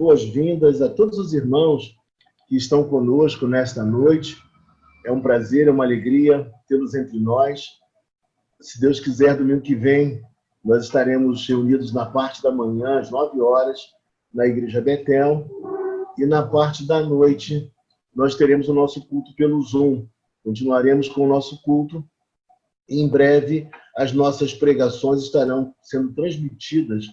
boas-vindas a todos os irmãos que estão conosco nesta noite. É um prazer, é uma alegria tê-los entre nós. Se Deus quiser, domingo que vem, nós estaremos reunidos na parte da manhã, às 9 horas, na Igreja Betel, e na parte da noite nós teremos o nosso culto pelo Zoom. Continuaremos com o nosso culto. E em breve, as nossas pregações estarão sendo transmitidas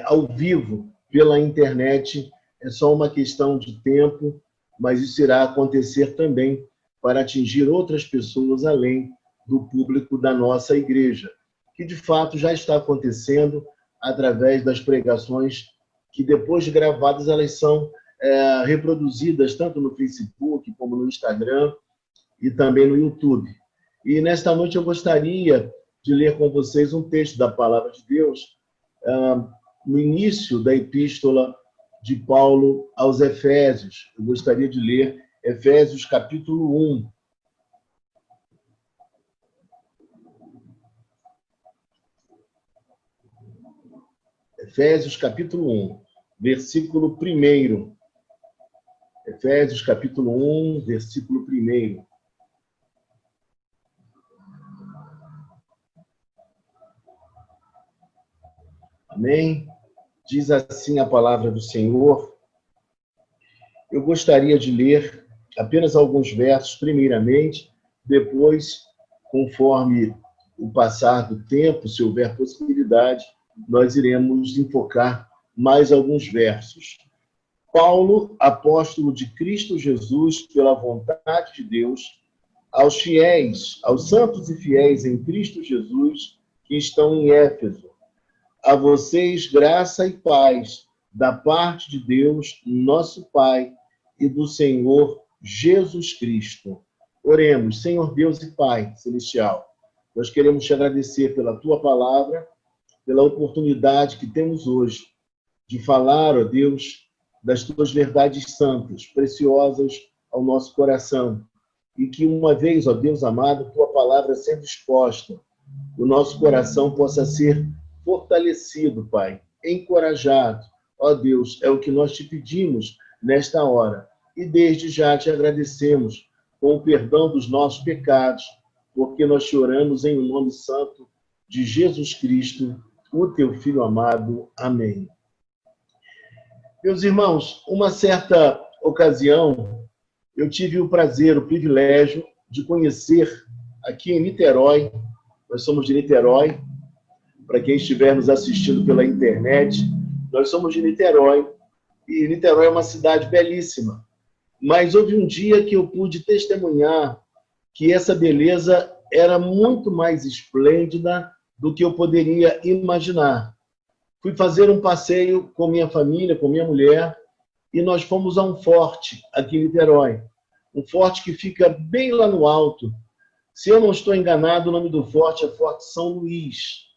ao vivo pela internet. É só uma questão de tempo, mas isso irá acontecer também para atingir outras pessoas além do público da nossa igreja, que de fato já está acontecendo através das pregações que, depois de gravadas, elas são reproduzidas tanto no Facebook como no Instagram e também no YouTube. E nesta noite eu gostaria de ler com vocês um texto da Palavra de Deus, no início da Epístola de Paulo aos Efésios. Eu gostaria de ler Efésios capítulo 1. Efésios capítulo 1, versículo 1. Efésios capítulo 1, versículo 1. Amém? Diz assim a palavra do Senhor. Eu gostaria de ler apenas alguns versos, primeiramente, depois, conforme o passar do tempo, se houver possibilidade, nós iremos enfocar mais alguns versos. Paulo, apóstolo de Cristo Jesus, pela vontade de Deus, aos fiéis, aos santos e fiéis em Cristo Jesus, que estão em Éfeso, a vocês graça e paz da parte de Deus, nosso Pai, e do Senhor Jesus Cristo. Oremos. Senhor Deus e Pai celestial, nós queremos te agradecer pela tua palavra, pela oportunidade que temos hoje de falar, ó Deus, das tuas verdades santas, preciosas ao nosso coração, e que uma vez, ó Deus amado, tua palavra sendo exposta, o nosso coração possa ser fortalecido, Pai, encorajado. Ó Deus, é o que nós te pedimos nesta hora. E desde já te agradecemos com o perdão dos nossos pecados, porque nós te oramos em nome santo de Jesus Cristo, o teu Filho amado. Amém. Meus irmãos, uma certa ocasião, eu tive o prazer, o privilégio de conhecer aqui em Niterói, nós somos de Niterói, para quem estiver nos assistindo pela internet, nós somos de Niterói, e Niterói é uma cidade belíssima. Mas houve um dia que eu pude testemunhar que essa beleza era muito mais esplêndida do que eu poderia imaginar. Fui fazer um passeio com minha família, com minha mulher, e nós fomos a um forte aqui em Niterói. Um forte que fica bem lá no alto. Se eu não estou enganado, o nome do forte é Forte São Luís.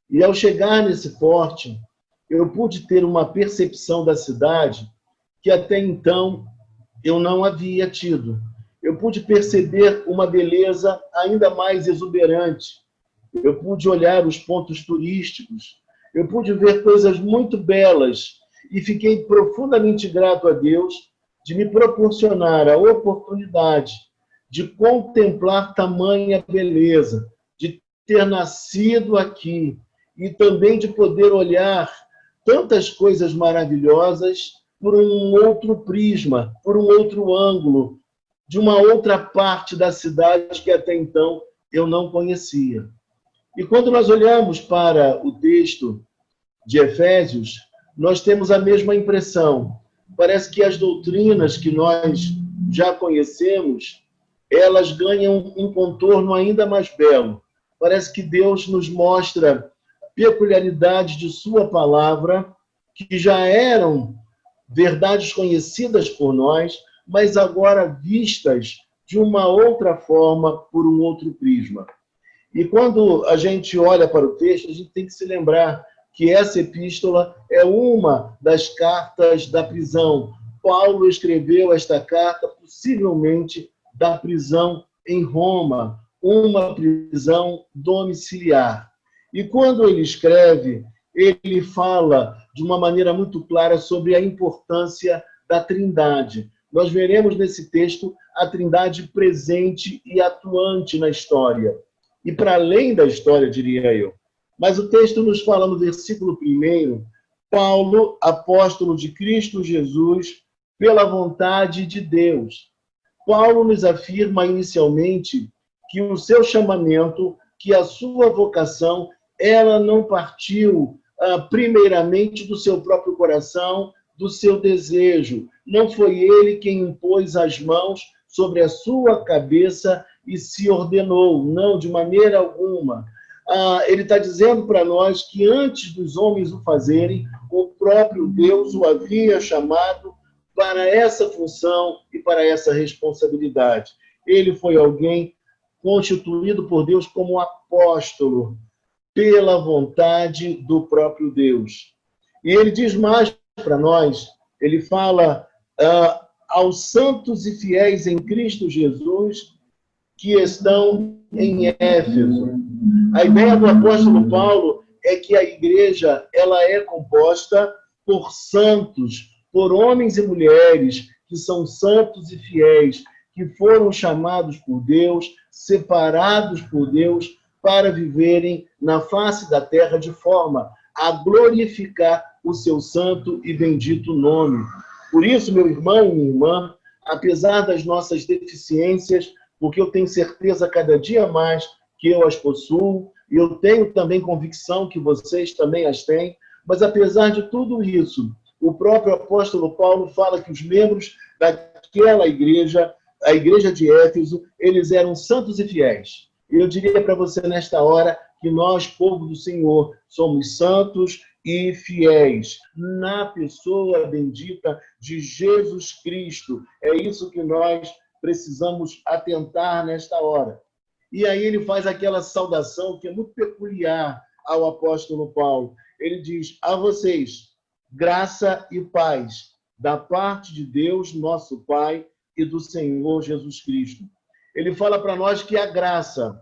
E ao chegar nesse forte, eu pude ter uma percepção da cidade que até então eu não havia tido. Eu pude perceber uma beleza ainda mais exuberante. Eu pude olhar os pontos turísticos. Eu pude ver coisas muito belas e fiquei profundamente grato a Deus de me proporcionar a oportunidade de contemplar tamanha beleza, de ter nascido aqui, e também de poder olhar tantas coisas maravilhosas por um outro prisma, por um outro ângulo, de uma outra parte da cidade que até então eu não conhecia. E quando nós olhamos para o texto de Efésios, nós temos a mesma impressão. Parece que as doutrinas que nós já conhecemos, elas ganham um contorno ainda mais belo. Parece que Deus nos mostra peculiaridades de sua palavra, que já eram verdades conhecidas por nós, mas agora vistas de uma outra forma, por um outro prisma. E quando a gente olha para o texto, a gente tem que se lembrar que essa epístola é uma das cartas da prisão. Paulo escreveu esta carta possivelmente da prisão em Roma, uma prisão domiciliar. E quando ele escreve, ele fala de uma maneira muito clara sobre a importância da Trindade. Nós veremos nesse texto a Trindade presente e atuante na história. E para além da história, diria eu. Mas o texto nos fala no versículo 1, Paulo, apóstolo de Cristo Jesus, pela vontade de Deus. Paulo nos afirma inicialmente que o seu chamamento, que a sua vocação, ela não partiu primeiramente do seu próprio coração, do seu desejo. Não foi ele quem impôs as mãos sobre a sua cabeça e se ordenou. Não, de maneira alguma. Ele está dizendo para nós que antes dos homens o fazerem, o próprio Deus o havia chamado para essa função e para essa responsabilidade. Ele foi alguém constituído por Deus como apóstolo, pela vontade do próprio Deus. E ele diz mais para nós, ele fala aos santos e fiéis em Cristo Jesus que estão em Éfeso. A ideia do apóstolo Paulo é que a igreja ela é composta por santos, por homens e mulheres que são santos e fiéis, que foram chamados por Deus, separados por Deus, para viverem na face da terra de forma a glorificar o seu santo e bendito nome. Por isso, meu irmão e minha irmã, apesar das nossas deficiências, porque eu tenho certeza cada dia mais que eu as possuo, e eu tenho também convicção que vocês também as têm, mas apesar de tudo isso, o próprio apóstolo Paulo fala que os membros daquela igreja, a igreja de Éfeso, eles eram santos e fiéis. Eu diria para você nesta hora que nós, povo do Senhor, somos santos e fiéis na pessoa bendita de Jesus Cristo. É isso que nós precisamos atentar nesta hora. E aí ele faz aquela saudação que é muito peculiar ao apóstolo Paulo. Ele diz: a vocês, graça e paz da parte de Deus, nosso Pai, e do Senhor Jesus Cristo. Ele fala para nós que a graça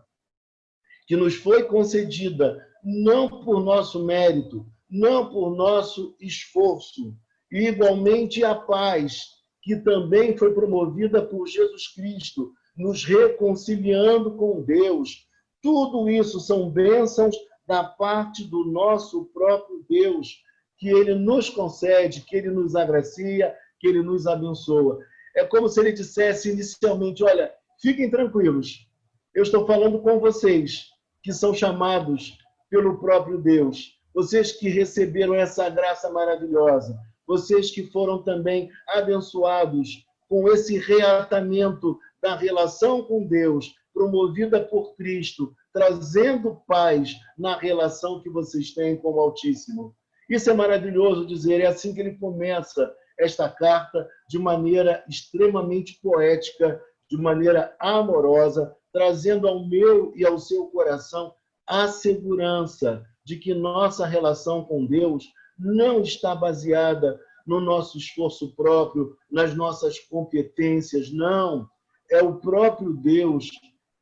que nos foi concedida não por nosso mérito, não por nosso esforço, e igualmente a paz que também foi promovida por Jesus Cristo, nos reconciliando com Deus. Tudo isso são bênçãos da parte do nosso próprio Deus, que Ele nos concede, que Ele nos agracia, que Ele nos abençoa. É como se Ele dissesse inicialmente: olha, fiquem tranquilos, eu estou falando com vocês, que são chamados pelo próprio Deus, vocês que receberam essa graça maravilhosa, vocês que foram também abençoados com esse reatamento da relação com Deus, promovida por Cristo, trazendo paz na relação que vocês têm com o Altíssimo. Isso é maravilhoso dizer, é assim que ele começa esta carta, de maneira extremamente poética, de maneira amorosa, trazendo ao meu e ao seu coração a segurança de que nossa relação com Deus não está baseada no nosso esforço próprio, nas nossas competências, não. É o próprio Deus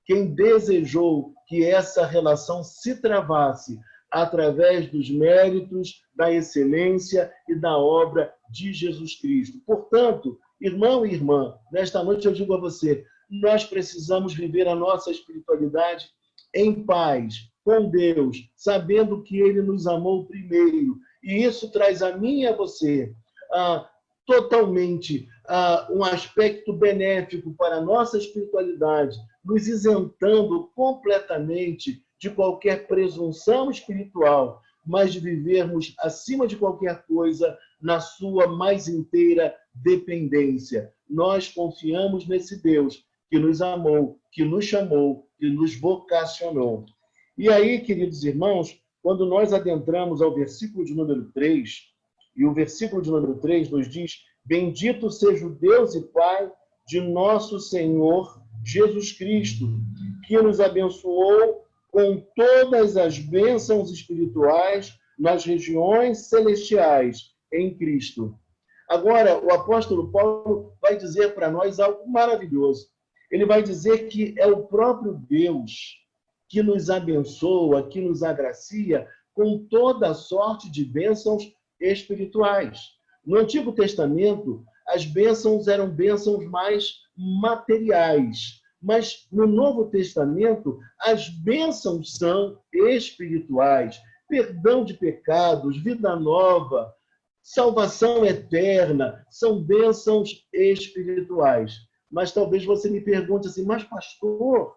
quem desejou que essa relação se travasse através dos méritos, da excelência e da obra de Jesus Cristo. Portanto, irmão e irmã, nesta noite eu digo a você, nós precisamos viver a nossa espiritualidade em paz, com Deus, sabendo que Ele nos amou primeiro. E isso traz a mim e a você totalmente um aspecto benéfico para a nossa espiritualidade, nos isentando completamente de qualquer presunção espiritual, mas de vivermos, acima de qualquer coisa, na sua mais inteira dependência. Nós confiamos nesse Deus que nos amou, que nos chamou, que nos vocacionou. E aí, queridos irmãos, quando nós adentramos ao versículo de número 3, e o versículo de número 3 nos diz: bendito seja o Deus e Pai de nosso Senhor Jesus Cristo, que nos abençoou com todas as bênçãos espirituais nas regiões celestiais em Cristo. Agora, o apóstolo Paulo vai dizer para nós algo maravilhoso. Ele vai dizer que é o próprio Deus que nos abençoa, que nos agracia com toda a sorte de bênçãos espirituais. No Antigo Testamento, as bênçãos eram bênçãos mais materiais, mas no Novo Testamento, as bênçãos são espirituais. Perdão de pecados, vida nova, salvação eterna, são bênçãos espirituais. Mas talvez você me pergunte assim, mas pastor,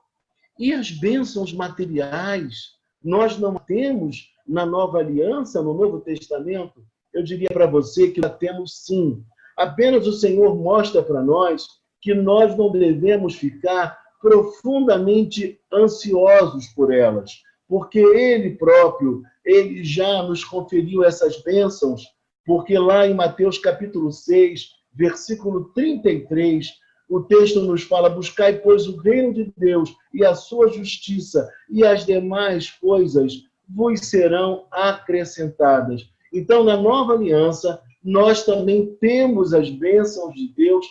e as bênçãos materiais? Nós não temos na Nova Aliança, no Novo Testamento? Eu diria para você que nós temos sim. Apenas o Senhor mostra para nós que nós não devemos ficar profundamente ansiosos por elas, porque Ele próprio, Ele já nos conferiu essas bênçãos, porque lá em Mateus capítulo 6, versículo 33, o texto nos fala: buscai, pois, o reino de Deus e a sua justiça, e as demais coisas vos serão acrescentadas. Então, na nova aliança, nós também temos as bênçãos de Deus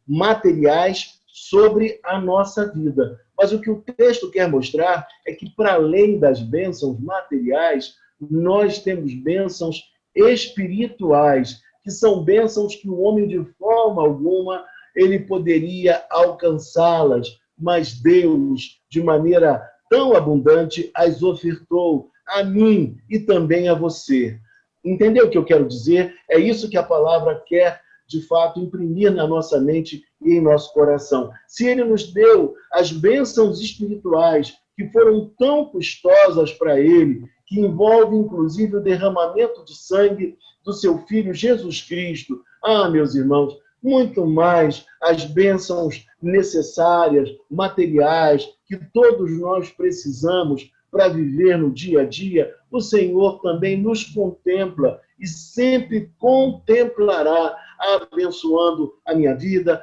materiais sobre a nossa vida. Mas o que o texto quer mostrar é que, para além das bênçãos materiais, nós temos bênçãos espirituais, que são bênçãos que o homem, de forma alguma, ele poderia alcançá-las, mas Deus, de maneira tão abundante, as ofertou a mim e também a você. Entendeu o que eu quero dizer? É isso que a palavra quer, de fato, imprimir na nossa mente e em nosso coração. Se Ele nos deu as bênçãos espirituais, que foram tão custosas para Ele, que envolve, inclusive, o derramamento de sangue do seu Filho Jesus Cristo. Ah, meus irmãos, muito mais as bênçãos necessárias, materiais, que todos nós precisamos para viver no dia a dia, o Senhor também nos contempla e sempre contemplará, abençoando a minha vida,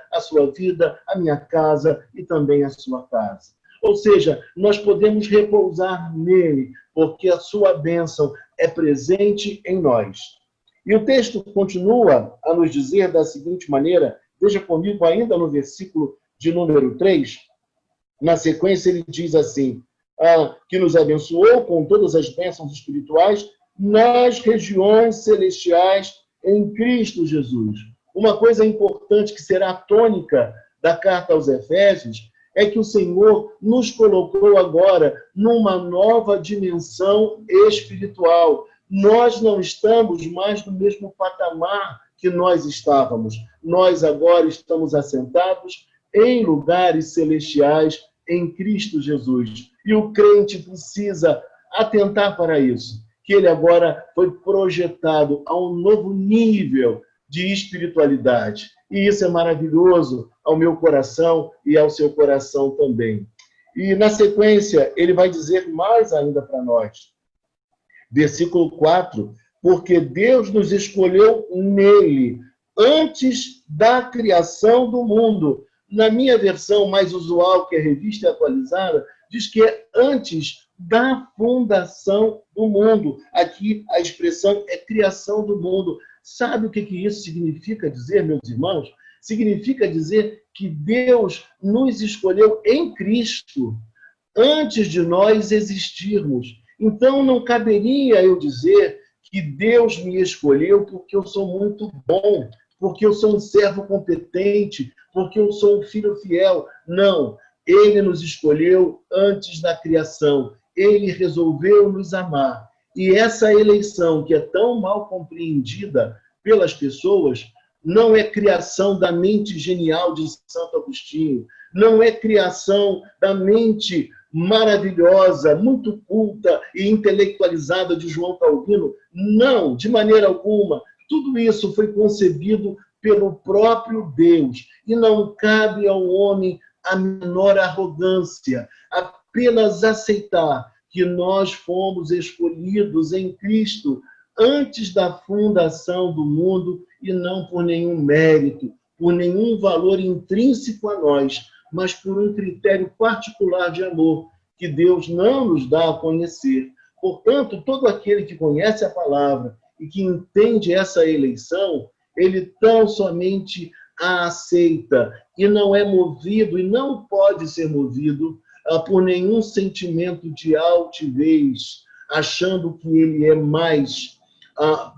a minha casa e também a sua casa. Ou seja, nós podemos repousar nele, porque a sua bênção é presente em nós. E o texto continua a nos dizer da seguinte maneira, veja comigo ainda no versículo de número 3, na sequência ele diz assim, que nos abençoou com todas as bênçãos espirituais nas regiões celestiais em Cristo Jesus. Uma coisa importante que será tônica da carta aos Efésios é que o Senhor nos colocou agora numa nova dimensão espiritual. Nós não estamos mais no mesmo patamar que nós estávamos. Nós agora estamos assentados em lugares celestiais em Cristo Jesus. E o crente precisa atentar para isso, que ele agora foi projetado a um novo nível de espiritualidade. E isso é maravilhoso ao meu coração e ao seu coração também. E na sequência, ele vai dizer mais ainda para nós. Versículo 4, porque Deus nos escolheu nele, antes da criação do mundo. Na minha versão mais usual, que é Revista e Atualizada, diz que é antes da fundação do mundo. Aqui a expressão é criação do mundo. Sabe o que isso significa dizer, meus irmãos? Significa dizer que Deus nos escolheu em Cristo antes de nós existirmos. Então, não caberia eu dizer que Deus me escolheu porque eu sou muito bom, porque eu sou um servo competente, porque eu sou um filho fiel. Não, Ele nos escolheu antes da criação. Ele resolveu nos amar. E essa eleição, que é tão mal compreendida pelas pessoas, não é criação da mente genial de Santo Agostinho, não é criação da mente maravilhosa, muito culta e intelectualizada de João Calvino. Não, de maneira alguma. Tudo isso foi concebido pelo próprio Deus. E não cabe ao homem a menor arrogância, apenas aceitar que nós fomos escolhidos em Cristo antes da fundação do mundo e não por nenhum mérito, por nenhum valor intrínseco a nós, mas por um critério particular de amor que Deus não nos dá a conhecer. Portanto, todo aquele que conhece a palavra e que entende essa eleição, ele tão somente a aceita e não é movido e não pode ser movido por nenhum sentimento de altivez, achando que ele é mais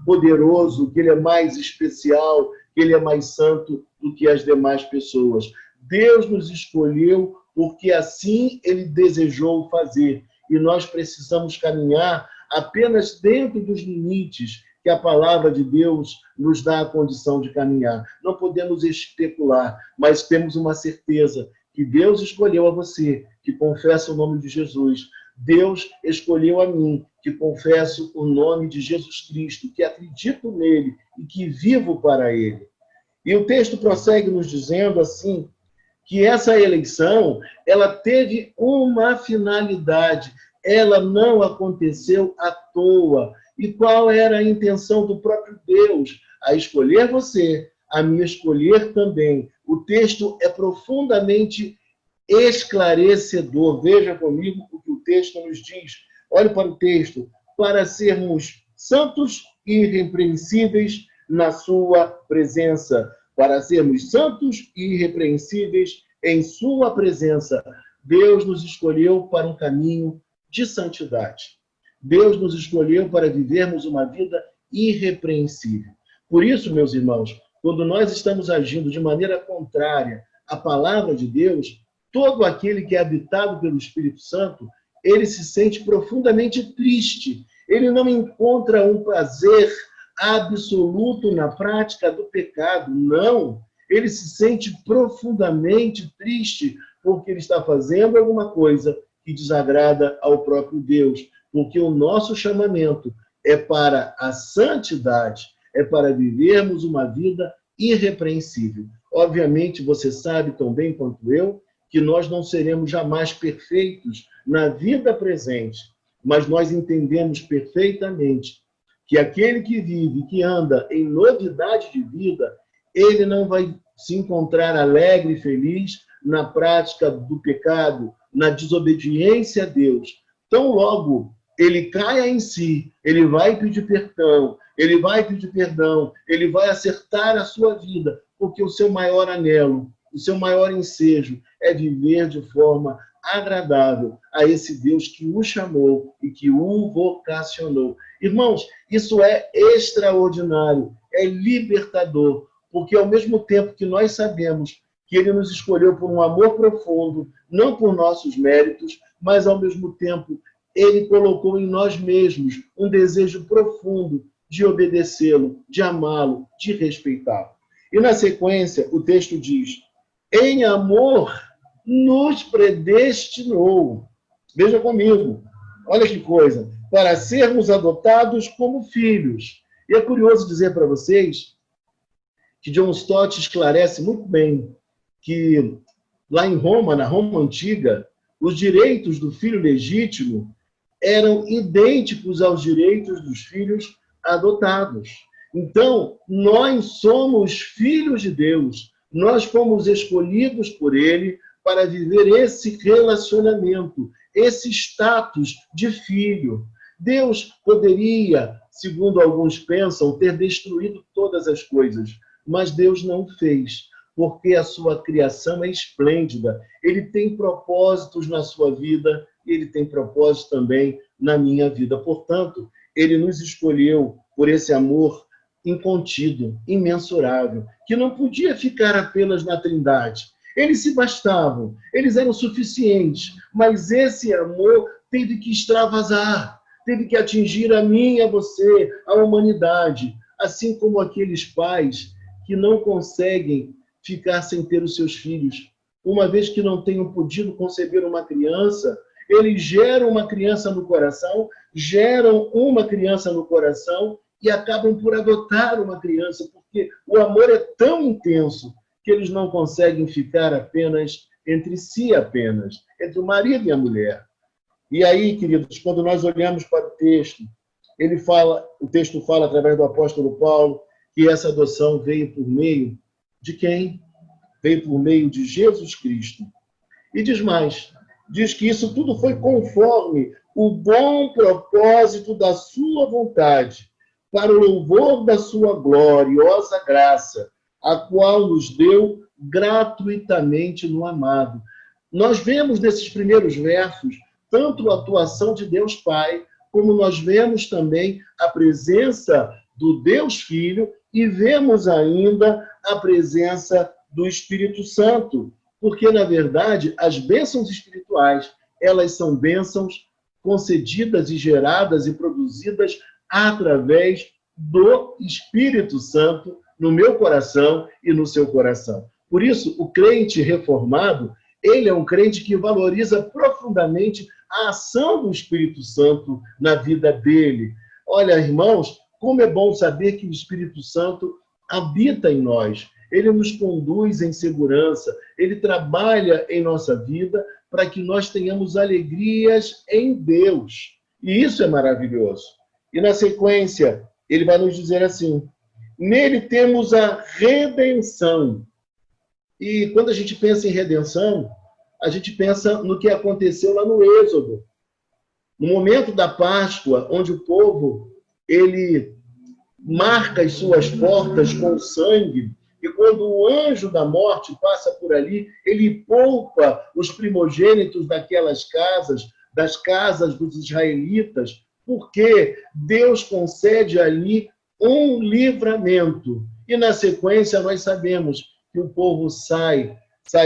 poderoso, que ele é mais especial, que ele é mais santo do que as demais pessoas. Deus nos escolheu porque assim ele desejou fazer. E nós precisamos caminhar apenas dentro dos limites que a palavra de Deus nos dá a condição de caminhar. Não podemos especular, mas temos uma certeza que Deus escolheu a você, que confessa o nome de Jesus. Deus escolheu a mim, que confesso o nome de Jesus Cristo, que acredito nele e que vivo para ele. E o texto prossegue nos dizendo assim, que essa eleição, ela teve uma finalidade, ela não aconteceu à toa. E qual era a intenção do próprio Deus? A escolher você, a me escolher também. O texto é profundamente esclarecedor. Veja comigo o que o texto nos diz. Olhe para o texto. Para sermos santos e irrepreensíveis na sua presença. Para sermos santos e irrepreensíveis em sua presença. Deus nos escolheu para um caminho de santidade. Deus nos escolheu para vivermos uma vida irrepreensível. Por isso, meus irmãos, quando nós estamos agindo de maneira contrária à palavra de Deus, todo aquele que é habitado pelo Espírito Santo, ele se sente profundamente triste. Ele não encontra um prazer absoluto na prática do pecado, não. Ele se sente profundamente triste porque ele está fazendo alguma coisa que desagrada ao próprio Deus. Porque o nosso chamamento é para a santidade, é para vivermos uma vida irrepreensível. Obviamente, você sabe tão bem quanto eu que nós não seremos jamais perfeitos na vida presente, mas nós entendemos perfeitamente que aquele que vive, que anda em novidade de vida, ele não vai se encontrar alegre e feliz na prática do pecado, na desobediência a Deus. Tão logo ele caia em si, ele vai pedir perdão, ele vai acertar a sua vida, porque o seu maior anelo, o seu maior ensejo é viver de forma agradável a esse Deus que o chamou e que o vocacionou. Irmãos, isso é extraordinário, é libertador, porque ao mesmo tempo que nós sabemos que ele nos escolheu por um amor profundo, não por nossos méritos, mas ao mesmo tempo ele colocou em nós mesmos um desejo profundo de obedecê-lo, de amá-lo, de respeitá-lo. E na sequência, o texto diz: em amor nos predestinou. Veja comigo, olha que coisa, para sermos adotados como filhos. E é curioso dizer para vocês que John Stott esclarece muito bem que lá em Roma, na Roma antiga, os direitos do filho legítimo eram idênticos aos direitos dos filhos adotados. Então, nós somos filhos de Deus, nós fomos escolhidos por Ele para viver esse relacionamento, esse status de filho. Deus poderia, segundo alguns pensam, ter destruído todas as coisas, mas Deus não fez, porque a sua criação é esplêndida. Ele tem propósitos na sua vida, ele tem propósitos também na minha vida. Portanto, ele nos escolheu por esse amor incontido, imensurável, que não podia ficar apenas na Trindade. Eles se bastavam, eles eram suficientes, mas esse amor teve que extravasar, teve que atingir a mim e a você, a humanidade, assim como aqueles pais que não conseguem ficar sem ter os seus filhos. Uma vez que não tenham podido conceber uma criança, eles geram uma criança no coração e acabam por adotar uma criança, porque o amor é tão intenso que eles não conseguem ficar apenas entre si, entre o marido e a mulher. E aí, queridos, quando nós olhamos para o texto, o texto fala através do apóstolo Paulo que essa adoção veio por meio de quem? Veio por meio de Jesus Cristo. E diz mais, diz que isso tudo foi conforme o bom propósito da sua vontade, para o louvor da sua gloriosa graça, a qual nos deu gratuitamente no amado. Nós vemos nesses primeiros versos tanto a atuação de Deus Pai, como nós vemos também a presença do Deus Filho e vemos ainda a presença do Espírito Santo. Porque, na verdade, as bênçãos espirituais, elas são bênçãos concedidas e geradas e produzidas através do Espírito Santo no meu coração e no seu coração. Por isso, o crente reformado, ele é um crente que valoriza profundamente a ação do Espírito Santo na vida dele. Olha, irmãos, como é bom saber que o Espírito Santo habita em nós. Ele nos conduz em segurança, ele trabalha em nossa vida para que nós tenhamos alegrias em Deus. E isso é maravilhoso. E na sequência, ele vai nos dizer assim: nele temos a redenção. E quando a gente pensa em redenção, a gente pensa no que aconteceu lá no Êxodo. No momento da Páscoa, onde o povo, ele marca as suas portas com sangue, e quando o anjo da morte passa por ali, ele poupa os primogênitos daquelas casas, das casas dos israelitas, porque Deus concede ali um livramento. E na sequência nós sabemos que o povo sai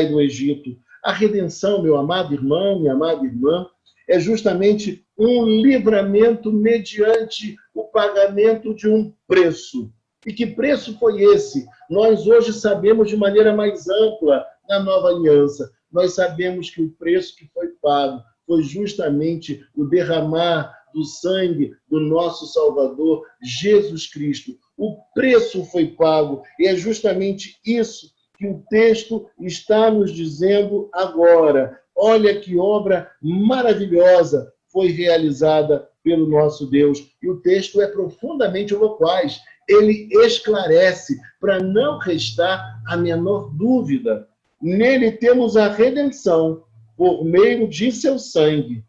do Egito. A redenção, meu amado irmão, minha amada irmã, é justamente um livramento mediante o pagamento de um preço. E que preço foi esse? Nós hoje sabemos de maneira mais ampla na nova aliança. Nós sabemos que o preço que foi pago foi justamente o derramar do sangue do nosso Salvador, Jesus Cristo. O preço foi pago, e é justamente isso que o texto está nos dizendo agora. Olha que obra maravilhosa foi realizada pelo nosso Deus. E o texto é profundamente loquaz. Ele esclarece para não restar a menor dúvida. Nele temos a redenção, por meio de seu sangue,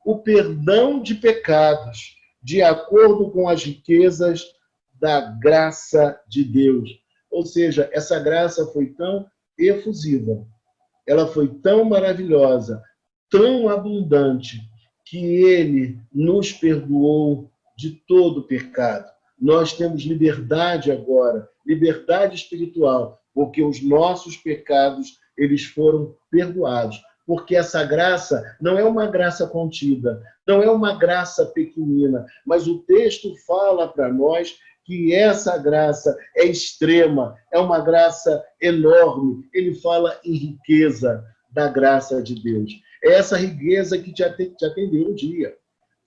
o perdão de pecados, de acordo com as riquezas da graça de Deus. Ou seja, essa graça foi tão efusiva, ela foi tão maravilhosa, tão abundante, que ele nos perdoou de todo o pecado. Nós temos liberdade agora, liberdade espiritual, porque os nossos pecados, eles foram perdoados. Porque essa graça não é uma graça contida, não é uma graça pequenina, mas o texto fala para nós que essa graça é extrema, é uma graça enorme. Ele fala em riqueza da graça de Deus. É essa riqueza que te atendeu um dia.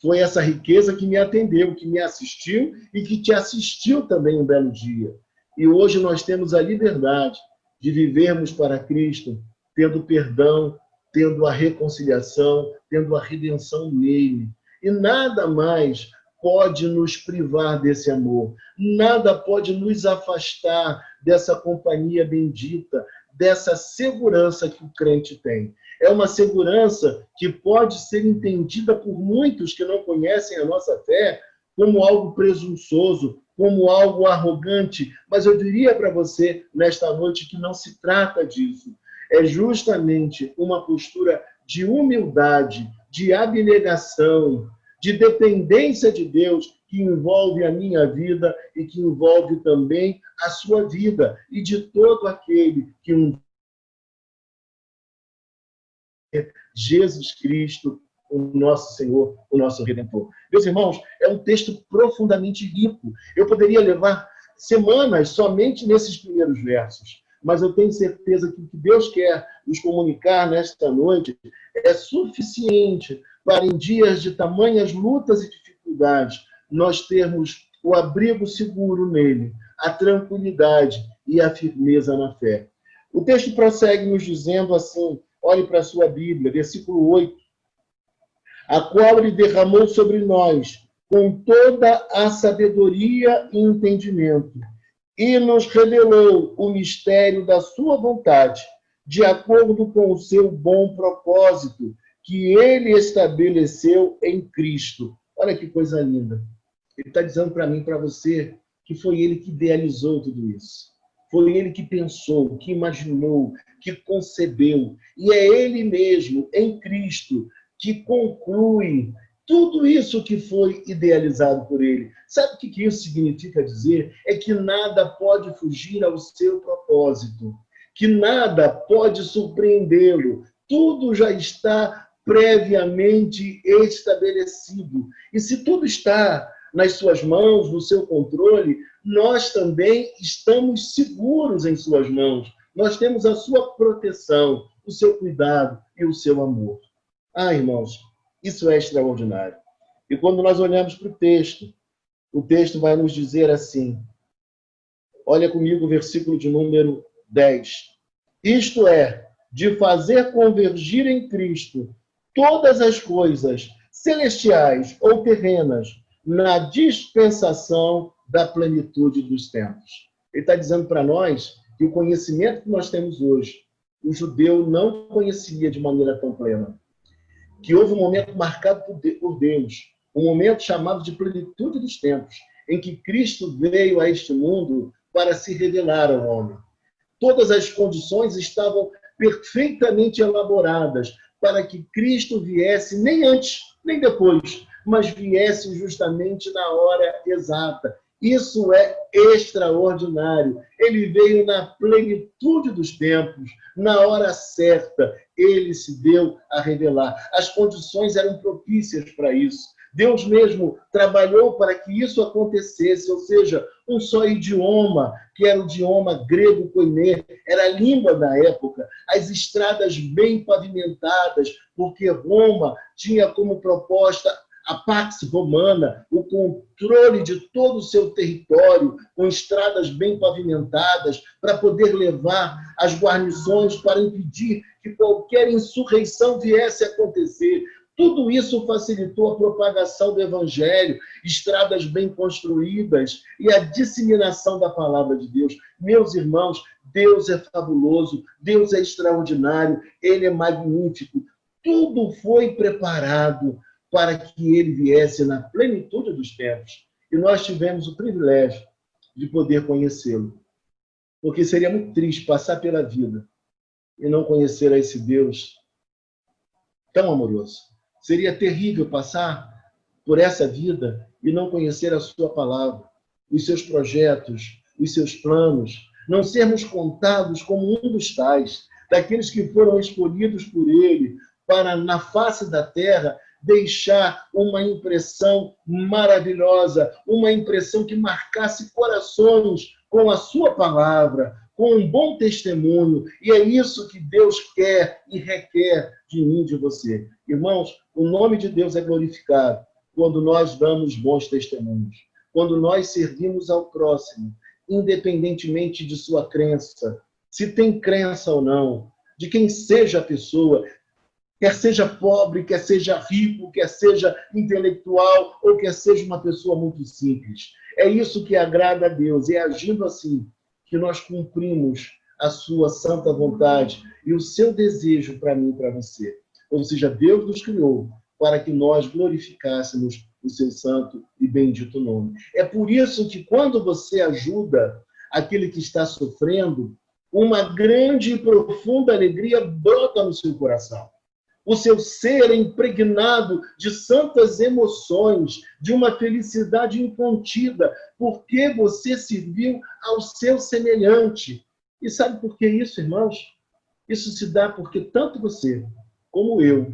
Foi essa riqueza que me atendeu, que me assistiu e que te assistiu também um belo dia. E hoje nós temos a liberdade de vivermos para Cristo, tendo perdão, tendo a reconciliação, tendo a redenção nele. E nada mais pode nos privar desse amor. Nada pode nos afastar dessa companhia bendita, dessa segurança que o crente tem. É uma segurança que pode ser entendida por muitos que não conhecem a nossa fé como algo presunçoso, como algo arrogante. Mas eu diria para você, nesta noite, que não se trata disso. É justamente uma postura de humildade, de abnegação, de dependência de Deus, que envolve a minha vida e que envolve também a sua vida, e de todo aquele que Jesus Cristo, o nosso Senhor, o nosso Redentor. Meus irmãos, é um texto profundamente rico. Eu poderia levar semanas somente nesses primeiros versos, mas eu tenho certeza que o que Deus quer nos comunicar nesta noite é suficiente para, em dias de tamanhas lutas e dificuldades, nós termos o abrigo seguro nele, a tranquilidade e a firmeza na fé. O texto prossegue nos dizendo assim, olhe para a sua Bíblia, versículo 8, a qual ele derramou sobre nós com toda a sabedoria e entendimento, e nos revelou o mistério da sua vontade, de acordo com o seu bom propósito, que ele estabeleceu em Cristo. Olha que coisa linda. Ele está dizendo para mim, para você, que foi ele que idealizou tudo isso. Foi ele que pensou, que imaginou, que concebeu. E é ele mesmo, em Cristo, que conclui, Tudo isso que foi idealizado por ele. Sabe o que isso significa dizer? É que nada pode fugir ao seu propósito, que nada pode surpreendê-lo. Tudo já está previamente estabelecido. E se tudo está nas suas mãos, no seu controle, nós também estamos seguros em suas mãos. Nós temos a sua proteção, o seu cuidado e o seu amor. Ah, irmãos, isso é extraordinário. E quando nós olhamos para o texto vai nos dizer assim, olha comigo o versículo de número 10. Isto é, de fazer convergir em Cristo todas as coisas, celestiais ou terrenas, na dispensação da plenitude dos tempos. Ele está dizendo para nós que o conhecimento que nós temos hoje, o judeu não conhecia de maneira tão plena. Que houve um momento marcado por Deus, um momento chamado de plenitude dos tempos, em que Cristo veio a este mundo para se revelar ao homem. Todas as condições estavam perfeitamente elaboradas para que Cristo viesse nem antes, nem depois, mas viesse justamente na hora exata. Isso é extraordinário. Ele veio na plenitude dos tempos, na hora certa. Ele se deu a revelar. As condições eram propícias para isso. Deus mesmo trabalhou para que isso acontecesse, ou seja, um só idioma, que era o idioma grego koiné, era a língua da época, as estradas bem pavimentadas, porque Roma tinha como proposta a Pax Romana, o controle de todo o seu território, com estradas bem pavimentadas, para poder levar as guarnições para impedir que qualquer insurreição viesse a acontecer. Tudo isso facilitou a propagação do Evangelho, estradas bem construídas e a disseminação da palavra de Deus. Meus irmãos, Deus é fabuloso, Deus é extraordinário, Ele é magnífico. Tudo foi preparado para que Ele viesse na plenitude dos tempos. E nós tivemos o privilégio de poder conhecê-lo. Porque seria muito triste passar pela vida e não conhecer a esse Deus tão amoroso. Seria terrível passar por essa vida e não conhecer a sua palavra, os seus projetos, os seus planos, não sermos contados como um dos tais, daqueles que foram escolhidos por ele para, na face da terra, deixar uma impressão maravilhosa, uma impressão que marcasse corações com a sua palavra, com um bom testemunho, e é isso que Deus quer e requer de mim e de você. Irmãos, o nome de Deus é glorificado quando nós damos bons testemunhos, quando nós servimos ao próximo, independentemente de sua crença, se tem crença ou não, de quem seja a pessoa, quer seja pobre, quer seja rico, quer seja intelectual, ou quer seja uma pessoa muito simples. É isso que agrada a Deus, é agindo assim que nós cumprimos a sua santa vontade e o seu desejo para mim e para você. Ou seja, Deus nos criou para que nós glorificássemos o seu santo e bendito nome. É por isso que quando você ajuda aquele que está sofrendo, uma grande e profunda alegria brota no seu coração. O seu ser é impregnado de santas emoções, de uma felicidade incontida, porque você serviu ao seu semelhante. E sabe por que isso, irmãos? Isso se dá porque tanto você como eu,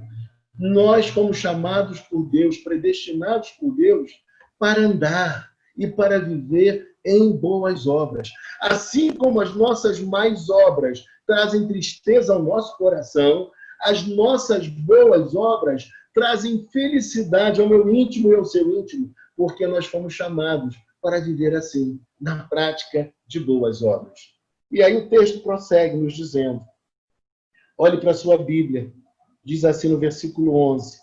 nós fomos chamados por Deus, predestinados por Deus, para andar e para viver em boas obras. Assim como as nossas más obras trazem tristeza ao nosso coração, as nossas boas obras trazem felicidade ao meu íntimo e ao seu íntimo, porque nós fomos chamados para viver assim, na prática de boas obras. E aí o texto prossegue nos dizendo, olhe para a sua Bíblia, diz assim no versículo 11,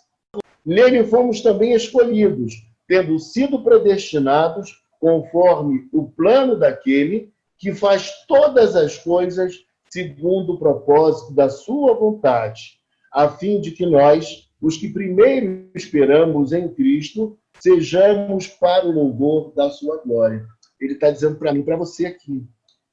nele fomos também escolhidos, tendo sido predestinados conforme o plano daquele que faz todas as coisas segundo o propósito da sua vontade, a fim de que nós, os que primeiro esperamos em Cristo, sejamos para o louvor da sua glória. Ele está dizendo para mim, para você aqui,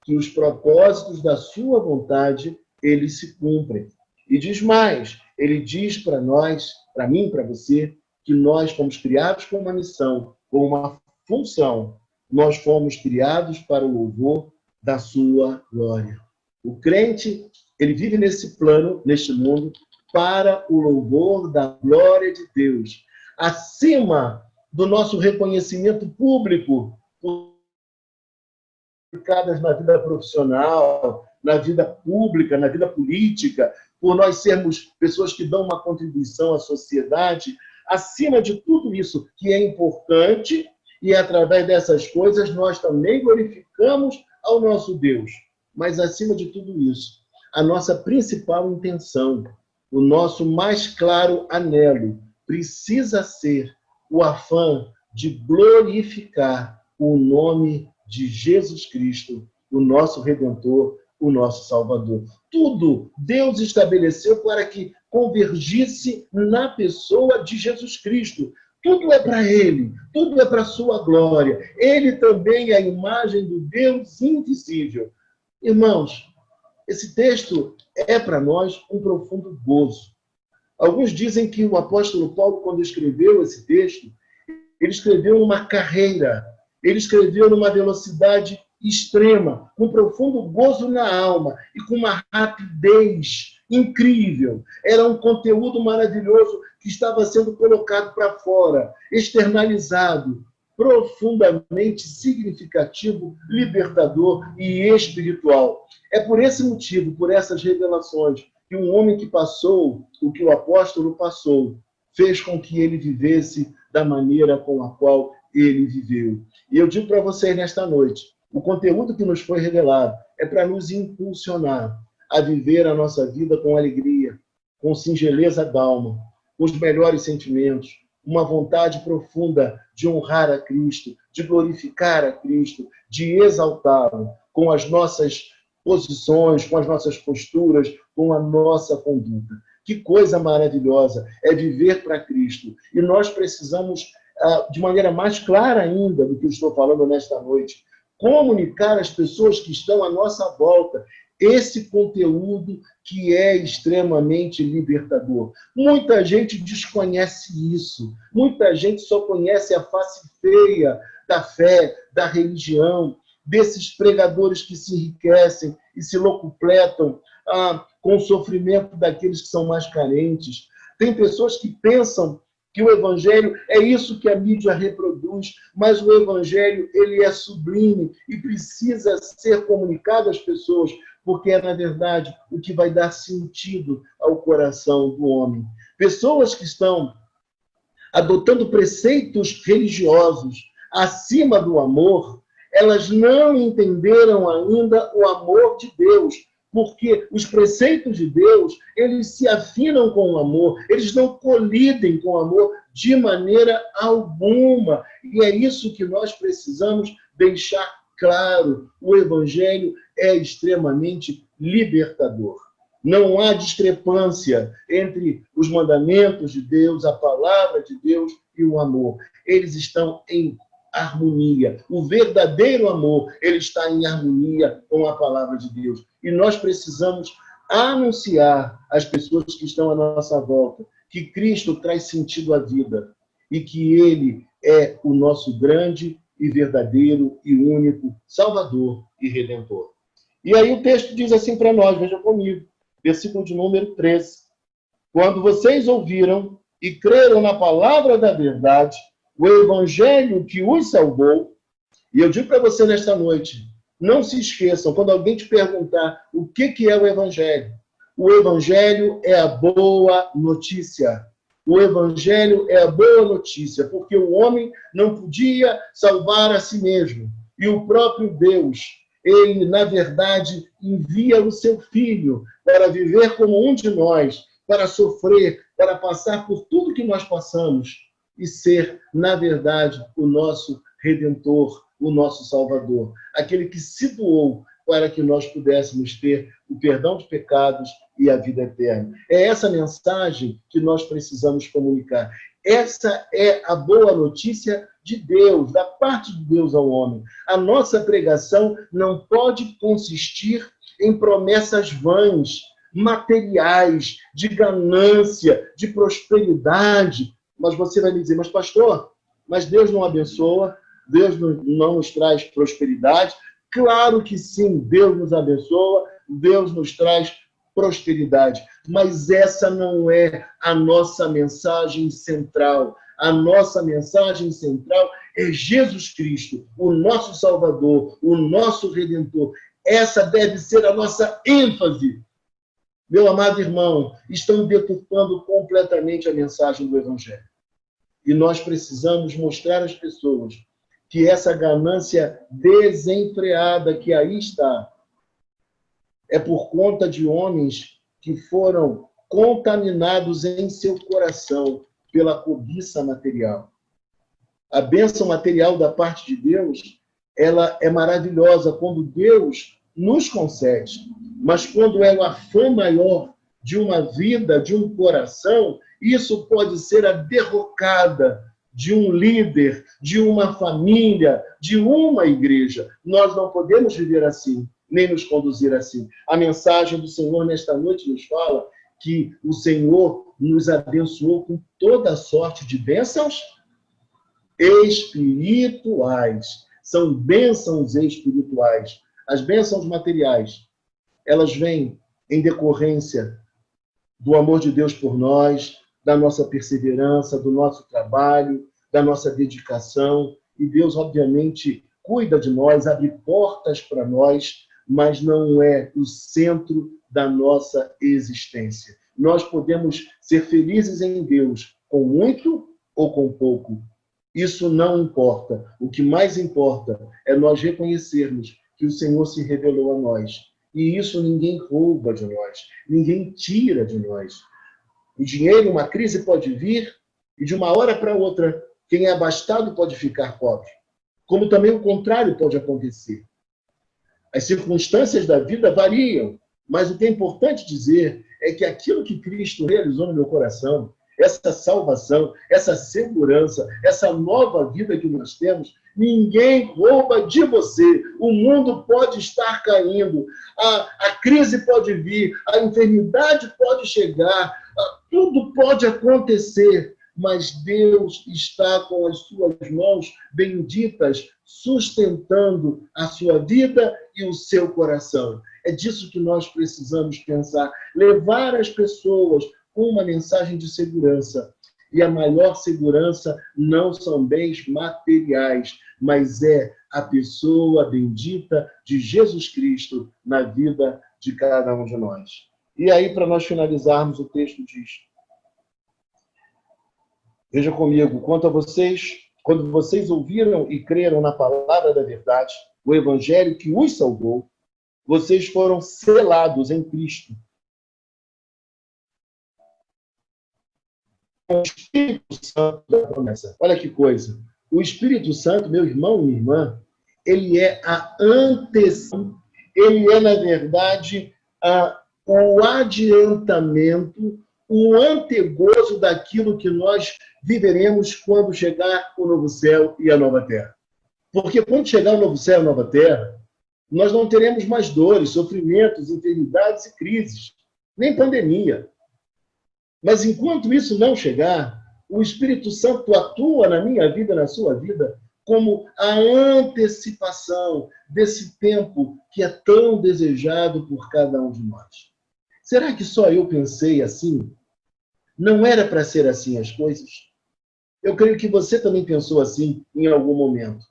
que os propósitos da sua vontade, eles se cumprem. E diz mais, ele diz para nós, para mim, para você, que nós fomos criados com uma missão, com uma função. Nós fomos criados para o louvor da sua glória. O crente, ele vive nesse plano, neste mundo, para o louvor da glória de Deus. Acima do nosso reconhecimento público, implicadas na vida profissional, na vida pública, na vida política, por nós sermos pessoas que dão uma contribuição à sociedade, acima de tudo isso que é importante, e através dessas coisas nós também glorificamos ao nosso Deus. Mas acima de tudo isso, a nossa principal intenção, o nosso mais claro anelo, precisa ser o afã de glorificar o nome de Jesus Cristo, o nosso Redentor, o nosso Salvador. Tudo Deus estabeleceu para que convergisse na pessoa de Jesus Cristo. Tudo é para Ele, tudo é para a sua glória. Ele também é a imagem do Deus invisível. Irmãos, esse texto é para nós um profundo gozo. Alguns dizem que o apóstolo Paulo, quando escreveu esse texto, ele escreveu numa carreira, ele escreveu numa velocidade extrema, com profundo gozo na alma e com uma rapidez incrível. Era um conteúdo maravilhoso que estava sendo colocado para fora, externalizado, profundamente significativo, libertador e espiritual. É por esse motivo, por essas revelações, que um homem que passou o que o apóstolo passou, fez com que ele vivesse da maneira com a qual ele viveu. E eu digo para vocês nesta noite, o conteúdo que nos foi revelado é para nos impulsionar a viver a nossa vida com alegria, com singeleza da alma, com os melhores sentimentos, uma vontade profunda de honrar a Cristo, de glorificar a Cristo, de exaltá-lo com as nossas posições, com as nossas posturas, com a nossa conduta. Que coisa maravilhosa é viver para Cristo. E nós precisamos, de maneira mais clara ainda do que eu estou falando nesta noite, comunicar às pessoas que estão à nossa volta esse conteúdo que é extremamente libertador. Muita gente desconhece isso. Muita gente só conhece a face feia da fé, da religião, desses pregadores que se enriquecem e se locupletam com o sofrimento daqueles que são mais carentes. Tem pessoas que pensam que o evangelho é isso que a mídia reproduz, mas o evangelho ele é sublime e precisa ser comunicado às pessoas, porque é, na verdade, o que vai dar sentido ao coração do homem. Pessoas que estão adotando preceitos religiosos acima do amor, elas não entenderam ainda o amor de Deus, porque os preceitos de Deus, eles se afinam com o amor, eles não colidem com o amor de maneira alguma. E é isso que nós precisamos deixar claro. O Evangelho é extremamente libertador. Não há discrepância entre os mandamentos de Deus, a palavra de Deus e o amor. Eles estão em harmonia. O verdadeiro amor, ele está em harmonia com a palavra de Deus. E nós precisamos anunciar às pessoas que estão à nossa volta que Cristo traz sentido à vida e que ele é o nosso grande e verdadeiro e único Salvador e Redentor. E aí o texto diz assim para nós, veja comigo, versículo de número 13. Quando vocês ouviram e creram na palavra da verdade, o evangelho que os salvou, e eu digo para você nesta noite, não se esqueçam, quando alguém te perguntar o que é o evangelho é a boa notícia. O evangelho é a boa notícia, porque o homem não podia salvar a si mesmo. E o próprio Deus, ele, na verdade, envia o seu Filho para viver como um de nós, para sofrer, para passar por tudo que nós passamos e ser, na verdade, o nosso Redentor, o nosso Salvador. Aquele que se doou para que nós pudéssemos ter o perdão de pecados e a vida eterna. É essa mensagem que nós precisamos comunicar. Essa é a boa notícia de Deus, da parte de Deus ao homem. A nossa pregação não pode consistir em promessas vãs, materiais, de ganância, de prosperidade. Mas você vai me dizer, mas pastor, mas Deus não abençoa, Deus não nos traz prosperidade. Claro que sim, Deus nos abençoa, Deus nos traz prosperidade. Mas essa não é a nossa mensagem central. A nossa mensagem central é Jesus Cristo, o nosso Salvador, o nosso Redentor. Essa deve ser a nossa ênfase. Meu amado irmão, estão deturpando completamente a mensagem do Evangelho. E nós precisamos mostrar às pessoas que essa ganância desenfreada que aí está é por conta de homens que foram contaminados em seu coração pela cobiça material. A bênção material da parte de Deus, ela é maravilhosa quando Deus nos concede. Mas quando é o afã maior de uma vida, de um coração, isso pode ser a derrocada de um líder, de uma família, de uma igreja. Nós não podemos viver assim, nem nos conduzir assim. A mensagem do Senhor nesta noite nos fala que o Senhor nos abençoou com toda sorte de bênçãos espirituais. São bênçãos espirituais. As bênçãos materiais, elas vêm em decorrência do amor de Deus por nós, da nossa perseverança, do nosso trabalho, da nossa dedicação. E Deus, obviamente, cuida de nós, abre portas para nós, mas não é o centro da nossa existência. Nós podemos ser felizes em Deus com muito ou com pouco. Isso não importa. O que mais importa é nós reconhecermos que o Senhor se revelou a nós. E isso ninguém rouba de nós, ninguém tira de nós. O dinheiro, uma crise pode vir, e de uma hora para outra, quem é abastado pode ficar pobre. Como também o contrário pode acontecer. As circunstâncias da vida variam, mas o que é importante dizer é que aquilo que Cristo realizou no meu coração, essa salvação, essa segurança, essa nova vida que nós temos, ninguém rouba de você. O mundo pode estar caindo, a crise pode vir, a enfermidade pode chegar, tudo pode acontecer, mas Deus está com as suas mãos benditas, sustentando a sua vida e o seu coração. É disso que nós precisamos pensar, levar as pessoas com uma mensagem de segurança. E a maior segurança não são bens materiais, mas é a pessoa bendita de Jesus Cristo na vida de cada um de nós. E aí, para nós finalizarmos, o texto diz: veja comigo, quanto a vocês, quando vocês ouviram e creram na palavra da verdade, o evangelho que os salvou, vocês foram selados em Cristo. O Espírito Santo da promessa. Olha que coisa. O Espírito Santo, meu irmão e minha irmã, ele é a antecipação, ele é, na verdade, o adiantamento, o antegozo daquilo que nós viveremos quando chegar o novo céu e a nova terra. Porque quando chegar o novo céu e a nova terra, nós não teremos mais dores, sofrimentos, enfermidades e crises, nem pandemia. Mas enquanto isso não chegar, o Espírito Santo atua na minha vida, na sua vida, como a antecipação desse tempo que é tão desejado por cada um de nós. Será que só eu pensei assim? Não era para ser assim as coisas? Eu creio que você também pensou assim em algum momento.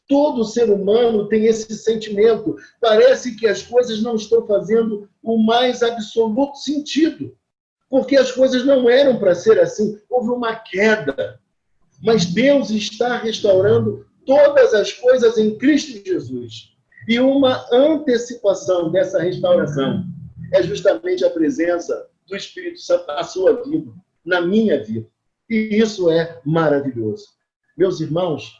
Todo ser humano tem esse sentimento. Parece que as coisas não estão fazendo o mais absoluto sentido. Porque as coisas não eram para ser assim. Houve uma queda. Mas Deus está restaurando todas as coisas em Cristo Jesus. E uma antecipação dessa restauração é justamente a presença do Espírito Santo na sua vida, na minha vida. E isso é maravilhoso. Meus irmãos,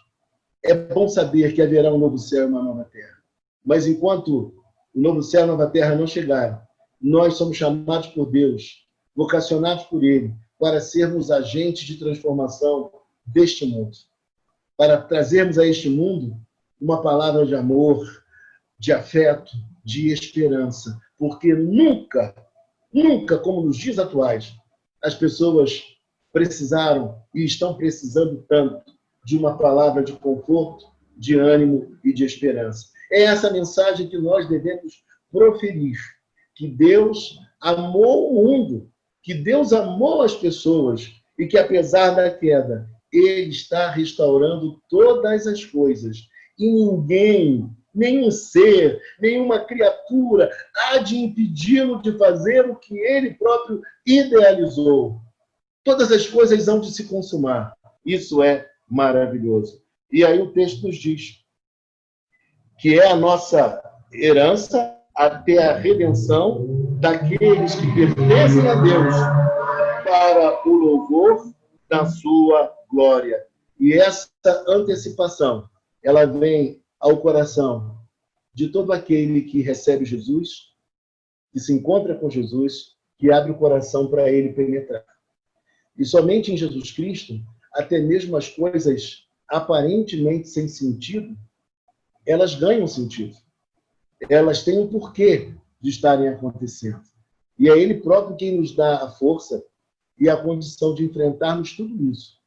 é bom saber que haverá um novo céu e uma nova terra. Mas enquanto o novo céu e a nova terra não chegarem, nós somos chamados por Deus, vocacionados por Ele, para sermos agentes de transformação deste mundo. Para trazermos a este mundo uma palavra de amor, de afeto, de esperança. Porque nunca, como nos dias atuais, as pessoas precisaram e estão precisando tanto de uma palavra de conforto, de ânimo e de esperança. É essa mensagem que nós devemos proferir, que Deus amou o mundo, que Deus amou as pessoas e que, apesar da queda, Ele está restaurando todas as coisas. E ninguém, nenhum ser, nenhuma criatura há de impedi-lo de fazer o que Ele próprio idealizou. Todas as coisas hão de se consumar. Isso é maravilhoso. E aí o texto nos diz que é a nossa herança até a redenção daqueles que pertencem a Deus para o louvor da sua glória. E essa antecipação, ela vem ao coração de todo aquele que recebe Jesus, que se encontra com Jesus, que abre o coração para ele penetrar. E somente em Jesus Cristo, até mesmo as coisas aparentemente sem sentido, elas ganham sentido. Elas têm um porquê de estarem acontecendo. E é Ele próprio quem nos dá a força e a condição de enfrentarmos tudo isso,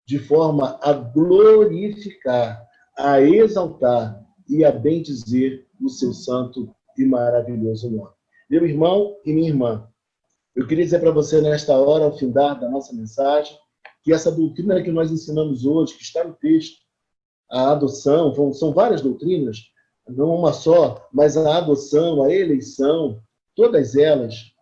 de forma a glorificar, a exaltar e a bendizer o seu santo e maravilhoso nome. Meu irmão e minha irmã, eu queria dizer para você nesta hora, ao findar da nossa mensagem, que essa doutrina que nós ensinamos hoje, que está no texto, a adoção, são várias doutrinas, não uma só, mas a adoção, a eleição, todas elas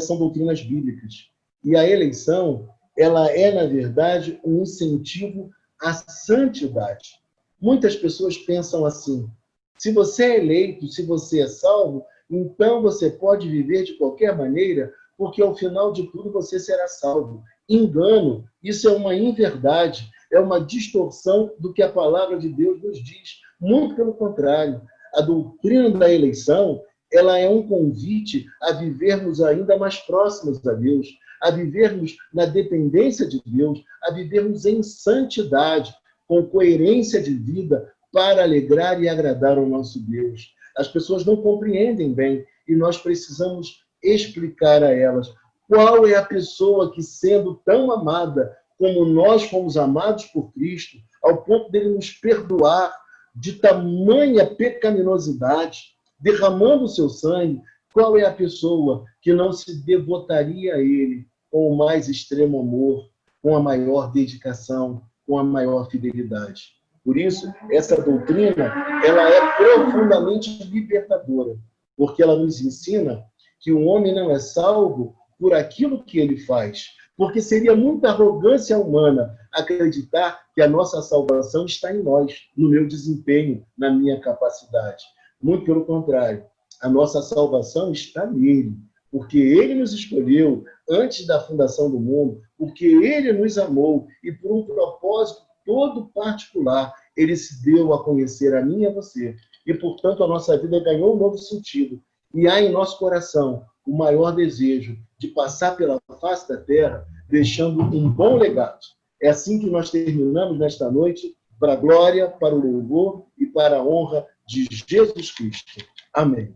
são doutrinas bíblicas. E a eleição, ela é, na verdade, um incentivo à santidade. Muitas pessoas pensam assim: se você é eleito, se você é salvo, então você pode viver de qualquer maneira, porque ao final de tudo você será salvo. Engano, isso é uma inverdade, é uma distorção do que a palavra de Deus nos diz. Muito pelo contrário, a doutrina da eleição, ela é um convite a vivermos ainda mais próximos a Deus, a vivermos na dependência de Deus, a vivermos em santidade, com coerência de vida, para alegrar e agradar ao nosso Deus. As pessoas não compreendem bem e nós precisamos explicar a elas qual é a pessoa que, sendo tão amada como nós fomos amados por Cristo, ao ponto dele nos perdoar de tamanha pecaminosidade, derramando o seu sangue, qual é a pessoa que não se devotaria a ele com o mais extremo amor, com a maior dedicação, com a maior fidelidade? Por isso, essa doutrina, ela é profundamente libertadora, porque ela nos ensina que o homem não é salvo por aquilo que ele faz, porque seria muita arrogância humana acreditar que a nossa salvação está em nós, no meu desempenho, na minha capacidade. Muito pelo contrário, a nossa salvação está nele, porque ele nos escolheu antes da fundação do mundo, porque ele nos amou e por um propósito todo particular, ele se deu a conhecer a mim e a você. E, portanto, a nossa vida ganhou um novo sentido. E há em nosso coração o maior desejo de passar pela face da terra deixando um bom legado. É assim que nós terminamos nesta noite, para a glória, para o louvor e para a honra de Jesus Cristo. Amém.